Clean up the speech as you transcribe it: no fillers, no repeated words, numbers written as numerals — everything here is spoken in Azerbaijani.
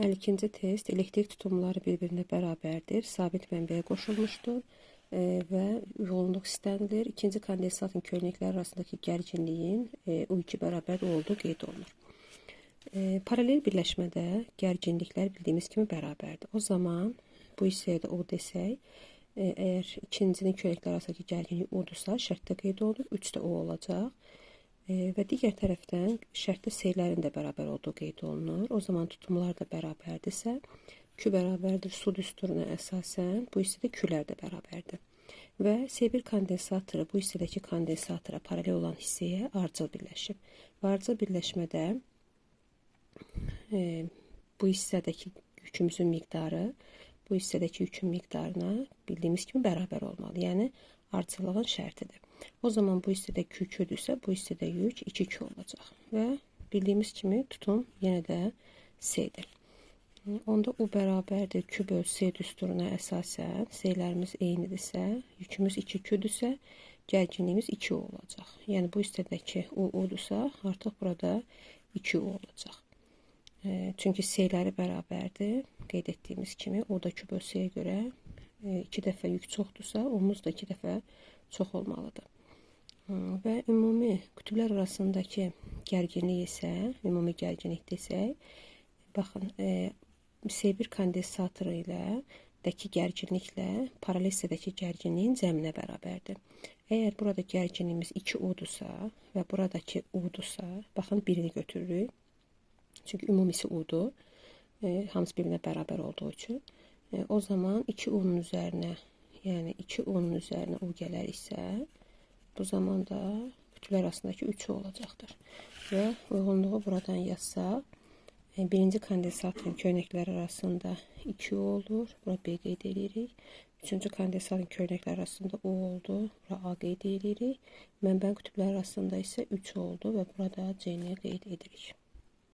52-ci test elektrik tutumları bir-birinə bərabərdir. Sabit mənbəyə qoşulmuşdur və yoğunluq istənilir. İkinci kondensatın köynəkləri arasındakı gərginliyin U2 bərabər olduğu qeyd olunur. Paralel birləşmədə gərginliklər bildiyimiz kimi bərabərdir. O zaman bu hissəyə də O desək, əgər ikincinin köynəkləri arasındakı gərginlik O-dursa, şərtdə qeyd olunur, 3 də O olacaq. Və digər tərəfdən şərtdə S-lərin də bərabər olduğu qeyd olunur. O zaman tutumlar da bərabərdirsə, Q bərabərdir su düsturuna əsasən bu hissədə Q-lər də bərabərdir. Və S1 kondensatoru bu hissədəki kondensatora paralel olan hissəyə ardıcıl birləşib. Və ardıcıl birləşmədə bu hissədəki yükümüzün miqdarı bu hissədəki yükün miqdarına bildiyimiz kimi bərabər olmalı. Yəni ardıcıllığın şərtidir. O zaman bu hissədə Q2-dürsə, bu hissədə yük 2Q olacaq. Və bildiyimiz kimi tutum yenə də S-dir. Onda U bərabərdir Q böl S düsturuna əsasən S-lərimiz eynidirsə, yükümüz 2Q-dürsə, gərginliyimiz 2U olacaq. Yəni bu hissədəki U-dursa, artıq burada 2U olacaq. Çünki S-ləri bərabərdir. Qeyd etdiyimiz kimi O da Q böl S-yə görə 2 dəfə yük çoxdursa, O'muz da 2 dəfə çox olmalıdır. Və ümumi qütblər arasındakı gərginlik isə, ümumi gərginlik desək, baxın, S1 kondensatoru ilə dəki gərginliklə paralel hissədəki gərginliyin cəminə bərabərdir. Əgər burada gərginliyimiz 2U-dursa və buradakı U-dursa, baxın, birini götürürük. Çünki ümumisi U-dur, hamısı birinə bərabər olduğu üçün. O zaman 2U-nun üzərinə, yəni 2U-nun üzərinə U gələriksə, bu zaman da qütblər arasındakı 3U olacaqdır. Və uyğunluğu buradan yazsaq, birinci kondensatorun köynəkləri arasında 2U olur, bura B qeyd edirik. Üçüncü kondensatın köynəkləri arasında U oldu, bura A qeyd edirik. Mənbənin qütbləri arasında isə 3 oldu və burada C-ni qeyd edirik.